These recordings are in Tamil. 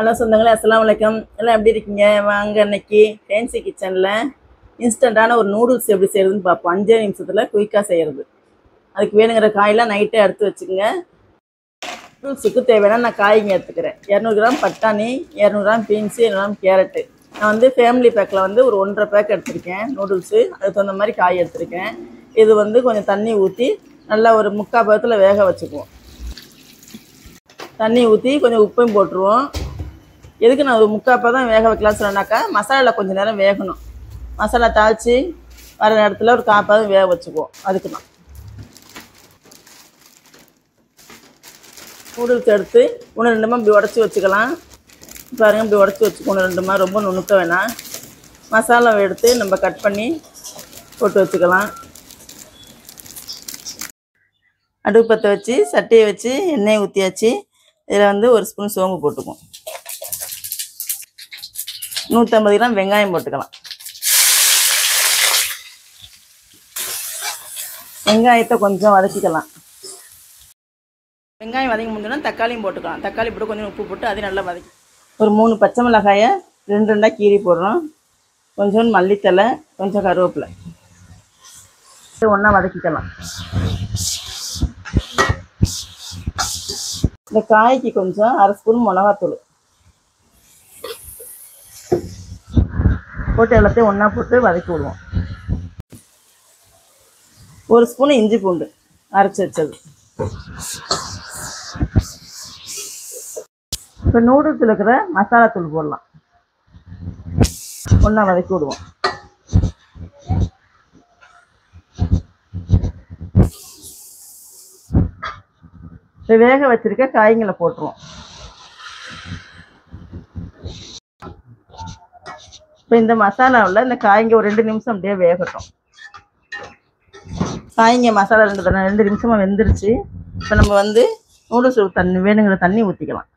ஹலோ சொந்தங்களே, அஸ்ஸலாமு அலைக்கும். எல்லாம் எப்படி இருக்கீங்க? வாங்க இன்னைக்கு ஃபேன்சி கிச்சனில் இன்ஸ்டண்ட்டான ஒரு நூடுல்ஸ் எப்படி செய்கிறதுன்னு பார்ப்போம். 5 நிமிஷத்தில் குயிக்காக செய்கிறது. அதுக்கு வேணுங்கிற காயெல்லாம் நைட்டே எடுத்து வச்சுக்கோங்க. நூடுல்ஸுக்கு தேவையான நான் காய்ங்க எடுத்துக்கிறேன். 200 கிராம் பட்டாணி, 200 கிராம் பீன்ஸு, 200 கிராம் கேரட்டு. நான் வந்து ஃபேமிலி பேக்கில் வந்து ஒரு 1.5 பேக் எடுத்திருக்கேன் நூடுல்ஸு. அதுக்கு தகுந்த மாதிரி காய் எடுத்திருக்கேன். இது வந்து கொஞ்சம் தண்ணி ஊற்றி நல்லா ஒரு 3/4 பதத்தில் வேக வச்சுக்குவோம். தண்ணி ஊற்றி கொஞ்சம் உப்பையும் போட்டுருவோம். எதுக்கு நான் ஒரு 3/4 பதம் வேக வைக்கலாம்னு சொன்னேன்னாக்கா, மசாலாவில் கொஞ்சம் நேரம் வேகணும். மசாலா தாளித்து வர நேரத்தில் ஒரு 1/4 பதம் வேக வச்சுக்குவோம். அதுக்கு தான் நூடுல்ஸ் எடுத்து 1-2 இப்படி உடச்சி வச்சுக்கலாம். பாருங்கள், இப்படி உடச்சி வச்சுக்கணும் 2 ரொம்ப நுணுக்க வேணாம். மசாலாவை எடுத்து நம்ம கட் பண்ணி போட்டு வச்சுக்கலாம். அடுப்பு பற்ற வச்சு சட்டியை வச்சு எண்ணெயை ஊற்றியாச்சு. இதில் வந்து 1 ஸ்பூன் சோம்பு போட்டுக்குவோம். 150 கிராம் வெங்காயம் போட்டுக்கலாம். வெங்காயத்தை கொஞ்சம் வதக்கிக்கலாம். வெங்காயம் வதங்கி முடிஞ்சோன்னா தக்காளியும் போட்டுக்கலாம். தக்காளி போட்டு கொஞ்சம் உப்பு போட்டு அதையும் நல்லா வதக்கி ஒரு 3 பச்சை மிளகாயை 2 கீறி போடுறோம். கொஞ்சம் மல்லித்தலை, கொஞ்சம் கருவேப்பிலை ஒன்றா வதக்கிக்கலாம். இந்த காய்க்கு கொஞ்சம் 1/2 ஸ்பூன் மிளகாத்தூள் போட்டு எல்லாத்தையும் ஒன்றா போட்டு வதக்கி விடுவோம். 1 ஸ்பூன் இஞ்சி பூண்டு அரைச்சி வச்சது. இப்போ நூடுல்ஸில் இருக்கிற மசாலா தூள் போடலாம். ஒன்றா வதக்கி விடுவோம். இப்போ வேக வச்சிருக்க காய்களை போட்டுருவோம். இப்போ இந்த மசாலாவில் இந்த காய்ங்க ஒரு 2 நிமிஷம் அப்படியே வேகட்டும். காய்ங்க மசாலா 2 நிமிஷமாக வெந்துருச்சு. இப்போ நம்ம வந்து நூடுல்ஸ் தண்ணி வேணுங்கிற தண்ணி ஊற்றிக்கலாம்.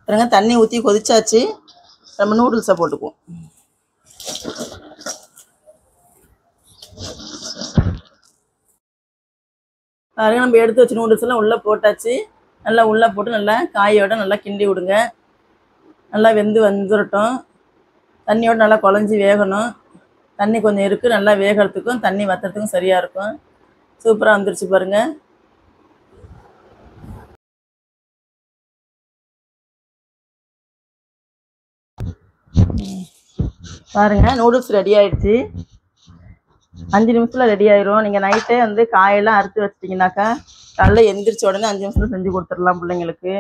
பாருங்க, தண்ணி ஊற்றி கொதிச்சாச்சு. நம்ம நூடுல்ஸை போட்டுக்குவோம். பாருங்க, நம்ம எடுத்து வச்சு நூடுல்ஸ் எல்லாம் உள்ளே போட்டாச்சு. நல்லா உள்ளே போட்டு நல்லா காயோட நல்லா கிண்டி விடுங்க. நல்லா வந்துடட்டும். தண்ணியோடு நல்லா குழஞ்சி வேகணும். தண்ணி கொஞ்சம் இருக்குது. நல்லா வேகிறதுக்கும் தண்ணி வற்றுறதுக்கும் சரியாக இருக்கும். சூப்பராக வந்துருச்சு பாருங்கள். பாருங்கள், நூடுல்ஸ் ரெடி ஆகிடுச்சு. 5 நிமிஷத்தில் ரெடி ஆயிரும். நீங்கள் நைட்டே வந்து காயெல்லாம் அறுத்து வச்சிட்டிங்கனாக்கா காலைல எந்திரிச்ச உடனே 5 நிமிஷத்தில் செஞ்சு கொடுத்துடலாம் பிள்ளைங்களுக்கு.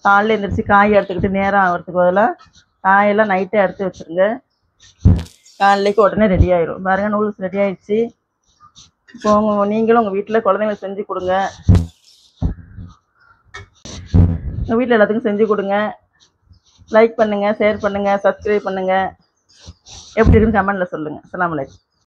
காலையில் எந்திரிச்சு காய் அறுத்துக்கிட்டு நேரம் ஆகிறதுக்கு பதிலாக காயெல்லாம் நைட்டே அறுத்து வச்சுருங்க. காலைக்கு உடனே ரெடி ஆயிரும். பாருங்கள், நூடுல்ஸ் ரெடி ஆகிடுச்சு. இப்போ நீங்களும் உங்கள் வீட்டில் குழந்தைங்களுக்கு செஞ்சு கொடுங்க. உங்கள் வீட்டில் எல்லாத்துக்கும் செஞ்சு கொடுங்க. லைக் பண்ணுங்கள், ஷேர் பண்ணுங்கள், சப்ஸ்கிரைப் பண்ணுங்கள். எப்படி இருக்குன்னு கமெண்டில் சொல்லுங்கள். அஸ்ஸலாமு அலைக்கும்.